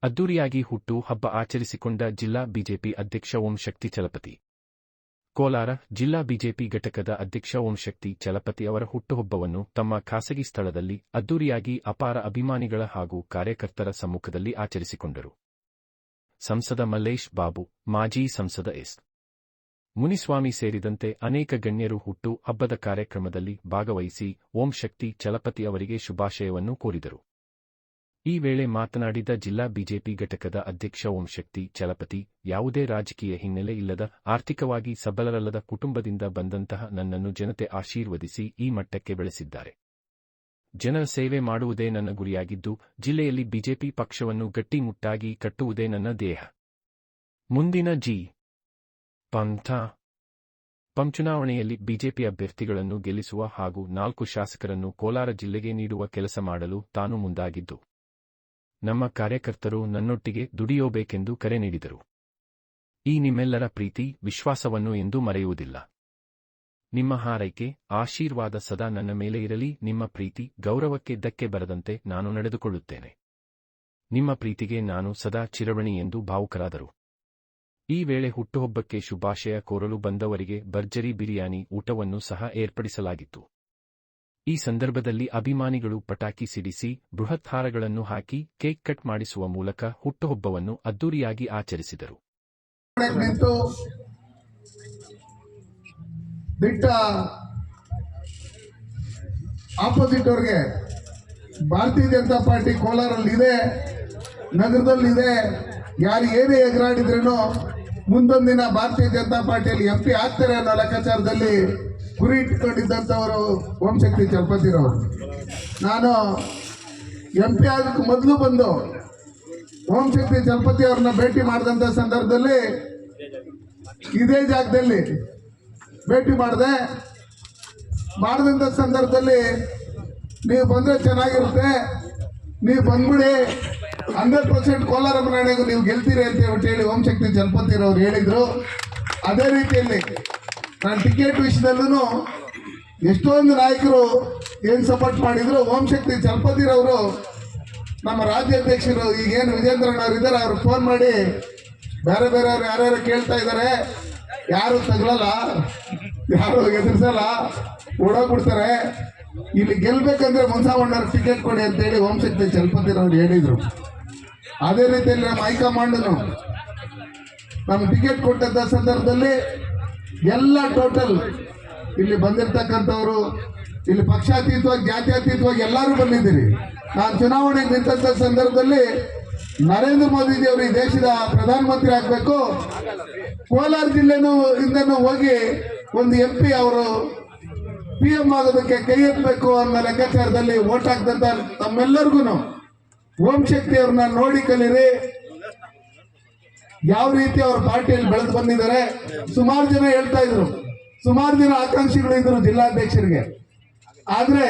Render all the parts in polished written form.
ಅದ್ದೂರಿಯಾಗಿ ಹುಟ್ಟು ಹಬ್ಬ ಆಚರಿಸಿಕೊಂಡ ಜಿಲ್ಲಾ ಬಿಜೆಪಿ ಅಧ್ಯಕ್ಷ ಓಂ ಶಕ್ತಿ ಚಲಪತಿ. ಕೋಲಾರ ಜಿಲ್ಲಾ ಬಿಜೆಪಿ ಘಟಕದ ಅಧ್ಯಕ್ಷ ಓಂ ಶಕ್ತಿ ಚಲಪತಿ ಅವರ ಹುಟ್ಟುಹಬ್ಬವನ್ನು ತಮ್ಮ ಖಾಸಗಿ ಸ್ಥಳದಲ್ಲಿ ಅದ್ದೂರಿಯಾಗಿ ಅಪಾರ ಅಭಿಮಾನಿಗಳ ಹಾಗೂ ಕಾರ್ಯಕರ್ತರ ಸಮ್ಮುಖದಲ್ಲಿ ಆಚರಿಸಿಕೊಂಡರು. ಸಂಸದ ಮಲ್ಲೇಶ್ ಬಾಬು, ಮಾಜಿ ಸಂಸದ ಎಸ್. ಮುನಿಸ್ವಾಮಿ ಸೇರಿದಂತೆ ಅನೇಕ ಗಣ್ಯರು ಹುಟ್ಟು ಹಬ್ಬದ ಕಾರ್ಯಕ್ರಮದಲ್ಲಿ ಭಾಗವಹಿಸಿ ಓಂ ಶಕ್ತಿ ಚಲಪತಿ ಅವರಿಗೆ ಶುಭಾಶಯವನ್ನು ಕೋರಿದರು. ಈ ವೇಳೆ ಮಾತನಾಡಿದ ಜಿಲ್ಲಾ ಬಿಜೆಪಿ ಘಟಕದ ಅಧ್ಯಕ್ಷ ಓಂ ಶಕ್ತಿ ಚಲಪತಿ, ಯಾವುದೇ ರಾಜಕೀಯ ಹಿನ್ನೆಲೆ ಇಲ್ಲದ ಆರ್ಥಿಕವಾಗಿ ಸಬಲರಲ್ಲದ ಕುಟುಂಬದಿಂದ ಬಂದಂತಹ ನನ್ನನ್ನು ಜನತೆ ಆಶೀರ್ವದಿಸಿ ಈ ಮಟ್ಟಕ್ಕೆ ಬೆಳೆಸಿದ್ದಾರೆ. ಜನರ ಸೇವೆ ಮಾಡುವುದೇ ನನ್ನ ಗುರಿಯಾಗಿದ್ದು, ಜಿಲ್ಲೆಯಲ್ಲಿ ಬಿಜೆಪಿ ಪಕ್ಷವನ್ನು ಗಟ್ಟಿಮುಟ್ಟಾಗಿ ಕಟ್ಟುವುದೇ ನನ್ನ ಧ್ಯೇಯ. ಮುಂದಿನ ಪಂ ಚುನಾವಣೆಯಲ್ಲಿ ಬಿಜೆಪಿ ಅಭ್ಯರ್ಥಿಗಳನ್ನು ಗೆಲ್ಲಿಸುವ ಹಾಗೂ 4 ಶಾಸಕರನ್ನು ಕೋಲಾರ ಜಿಲ್ಲೆಗೆ ನೀಡುವ ಕೆಲಸ ಮಾಡಲು ತಾನು ಮುಂದಾಗಿದ್ದು, ನಮ್ಮ ಕಾರ್ಯಕರ್ತರು ನನ್ನೊಟ್ಟಿಗೆ ದುಡಿಯೋಬೇಕೆಂದು ಕರೆ ನೀಡಿದರು. ಈ ನಿಮ್ಮೆಲ್ಲರ ಪ್ರೀತಿ, ವಿಶ್ವಾಸವನ್ನು ಎಂದೂ ಮರೆಯುವುದಿಲ್ಲ. ನಿಮ್ಮ ಹಾರೈಕೆ, ಆಶೀರ್ವಾದ ಸದಾ ನನ್ನ ಮೇಲೆ ಇರಲಿ. ನಿಮ್ಮ ಪ್ರೀತಿ, ಗೌರವಕ್ಕೆ ಧಕ್ಕೆ ಬರದಂತೆ ನಾನು ನಡೆದುಕೊಳ್ಳುತ್ತೇನೆ. ನಿಮ್ಮ ಪ್ರೀತಿಗೆ ನಾನು ಸದಾ ಚಿರಋಣಿ ಎಂದು ಭಾವುಕರಾದರು. ಈ ವೇಳೆ ಹುಟ್ಟುಹಬ್ಬಕ್ಕೆ ಶುಭಾಶಯ ಕೋರಲು ಬಂದವರಿಗೆ ಭರ್ಜರಿ ಬಿರಿಯಾನಿ ಊಟವನ್ನು ಸಹ ಏರ್ಪಡಿಸಲಾಗಿತ್ತು. ಈ ಸಂದರ್ಭದಲ್ಲಿ ಅಭಿಮಾನಿಗಳು ಪಟಾಕಿ ಸಿಡಿಸಿ, ಬೃಹತ್ ಹಾರಗಳನ್ನು ಹಾಕಿ, ಕೇಕ್ ಕಟ್ ಮಾಡಿಸುವ ಮೂಲಕ ಹುಟ್ಟುಹಬ್ಬವನ್ನು ಅದ್ದೂರಿಯಾಗಿ ಆಚರಿಸಿದರು. ಆಪೋಸಿಟ್ ಅವ್ರಿಗೆ ಭಾರತೀಯ ಜನತಾ ಪಾರ್ಟಿ ಕೋಲಾರಲ್ಲಿದೆ, ನಗರದಲ್ಲಿದೆ. ಯಾರು ಏನೇ ಎಗರಾಡಿದ್ರೇನೋ ಮುಂದೊಂದಿನ ಭಾರತೀಯ ಜನತಾ ಪಾರ್ಟಿಯಲ್ಲಿ MP ಆಗ್ತಾರೆ ಅನ್ನೋ ಲೆಕ್ಕಾಚಾರದಲ್ಲಿ ಗುರಿ ಇಟ್ಟುಕೊಂಡಿದ್ದಂಥವರು ಓಂ ಶಕ್ತಿ ಚಲಪತಿರವರು. ನಾನು MP ಆಗೋಕ್ಕೆ ಮೊದಲು ಬಂದು ಓಂ ಶಕ್ತಿ ಚಲಪತಿ ಅವ್ರನ್ನ ಭೇಟಿ ಮಾಡಿದಂಥ ಸಂದರ್ಭದಲ್ಲಿ ಇದೇ ಜಾಗದಲ್ಲಿ ಭೇಟಿ ಮಾಡಿದಂಥ ಸಂದರ್ಭದಲ್ಲಿ ನೀವು ಬಂದರೆ ಚೆನ್ನಾಗಿರುತ್ತೆ, ನೀವು ಬಂದ್ಬಿಡಿ, 100% ಕೋಲಾರ ಮನೆಗೂ ನೀವು ಗೆಲ್ತೀರಿ ಅಂತ ಹೇಳಿ ಓಂ ಶಕ್ತಿ ಚಲಪತಿರವ್ರು ಹೇಳಿದ್ರು. ಅದೇ ರೀತಿಯಲ್ಲಿ ನಾನು ಟಿಕೆಟ್ ವಿಷಯದಲ್ಲೂ ಎಷ್ಟೊಂದು ನಾಯಕರು ಏನು ಸಪೋರ್ಟ್ ಮಾಡಿದ್ರು, ಓಂ ಶಕ್ತಿ ಚಲಪತಿರವರು ನಮ್ಮ ರಾಜ್ಯಾಧ್ಯಕ್ಷರು ಈಗೇನು ವಿಜೇಂದ್ರಣ್ಣವ್ರು ಇದ್ದಾರೆ ಅವ್ರು ಫೋನ್ ಮಾಡಿ ಬೇರೆಯವ್ರು ಯಾರ್ಯಾರು ಕೇಳ್ತಾ ಇದ್ದಾರೆ, ಯಾರು ತಗಲಲ್ಲ, ಯಾರು ಎದುರಿಸಲ್ಲ, ಓಡೋಗ್ಬಿಡ್ತಾರೆ, ಇಲ್ಲಿ ಗೆಲ್ಬೇಕಂದ್ರೆ ಮುನ್ಸಾವಣ್ಣವ್ರಿಗೆ ಟಿಕೆಟ್ ಕೊಡಿ ಅಂತೇಳಿ ಓಂ ಶಕ್ತಿ ಚಲಪತಿರವ್ರು ಹೇಳಿದರು. ಅದೇ ರೀತಿಯಲ್ಲಿ ನಮ್ಮ ಹೈಕಮಾಂಡನು ನಮ್ಗೆ ಟಿಕೆಟ್ ಕೊಟ್ಟಂಥ ಸಂದರ್ಭದಲ್ಲಿ ಎಲ್ಲ ಟೋಟಲ್ ಇಲ್ಲಿ ಬಂದಿರ್ತಕ್ಕಂಥವ್ರು, ಇಲ್ಲಿ ಪಕ್ಷಾತೀತವಾಗಿ ಜಾತ್ಯತೀತವಾಗಿ ಎಲ್ಲರೂ ಬಂದಿದ್ದೀರಿ. ನಾನು ಚುನಾವಣೆಗೆ ನಿಂತ ಸಂದರ್ಭದಲ್ಲಿ ನರೇಂದ್ರ ಮೋದಿಜಿಯವರು ಈ ದೇಶದ ಪ್ರಧಾನಮಂತ್ರಿ ಆಗಬೇಕು, ಕೋಲಾರ ಜಿಲ್ಲೆನೂ ಹೋಗಿ ಒಂದು MP ಅವರು PM ಆಗೋದಕ್ಕೆ ಕೈ ಎತ್ತಬೇಕು ಅನ್ನೋ ಲೆಕ್ಕಾಚಾರದಲ್ಲಿ ವೋಟ್ ಹಾಕ್ದಂತ ತಮ್ಮೆಲ್ಲರಿಗೂ ಓಂ ಶಕ್ತಿ ಅವ್ರನ್ನ ನೋಡಿ ಕಲೀರಿ. ಯಾವ ರೀತಿ ಅವ್ರ ಪಾರ್ಟಿಯಲ್ಲಿ ಬೆಳೆದು ಬಂದಿದ್ದಾರೆ. ಸುಮಾರು ಜನ ಹೇಳ್ತಾ ಇದ್ರು, ಸುಮಾರು ಜನ ಆಕಾಂಕ್ಷಿಗಳು ಇದ್ರು ಜಿಲ್ಲಾಧ್ಯಕ್ಷರಿಗೆ. ಆದ್ರೆ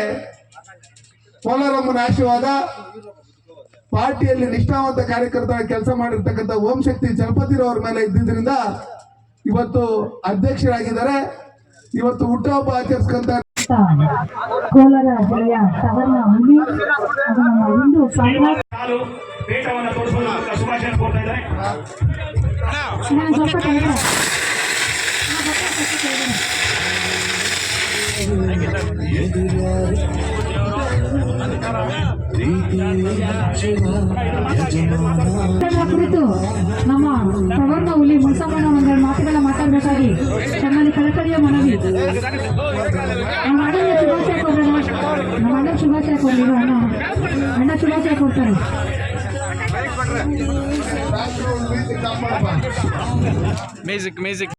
ಕೋಲಾರಮ್ಮನ ಆಶೀರ್ವಾದ, ಪಾರ್ಟಿಯಲ್ಲಿ ನಿಷ್ಠಾವಂತ ಕಾರ್ಯಕರ್ತರ ಕೆಲಸ ಮಾಡಿರ್ತಕ್ಕಂಥ ಓಂ ಶಕ್ತಿ ಚಲಪತಿರವ್ರ ಮೇಲೆ ಇದ್ದಿದ್ರಿಂದ ಇವತ್ತು ಅಧ್ಯಕ್ಷರಾಗಿದ್ದಾರೆ. ಇವತ್ತು ಹುಟ್ಟುಹಬ್ಬ ಆಚರಿಸ್ಕೊಂತ ಕೋಲಾರ ಜಿಲ್ಲೆಯ ಸವರ್ಣ ಹುಲಿ ನಮ್ಮ ಹಿಂದೂ ಪೇಟವನ್ನು ತೋರಿಸುವುದಕ್ಕೆ ಶುಭಾಶಯ ಕೋರ್ತಾ ಇದ್ದಾರೆ. ಕುರಿತು ನಮ್ಮ ಸವರ್ಣ ಹುಲಿ ಮುನ್ಸಮ್ಮನ ಒಂದೆರಡು ಮಾತುಗಳ ಮಾತಾಡಬೇಕಾಗಿ ತಮ್ಮಲ್ಲಿ ಕಳಕಳಿಯ ಮನವಿ. ನಮ್ಮ ಅಣ್ಣ ಶುಭಾಶಯ ಕೊಡಲಿಲ್ಲ, ಅಣ್ಣ ಶುಭಾಶಯ ಕೊಡ್ತಾರೆ. ಮ್ಯೂಸಿಕ್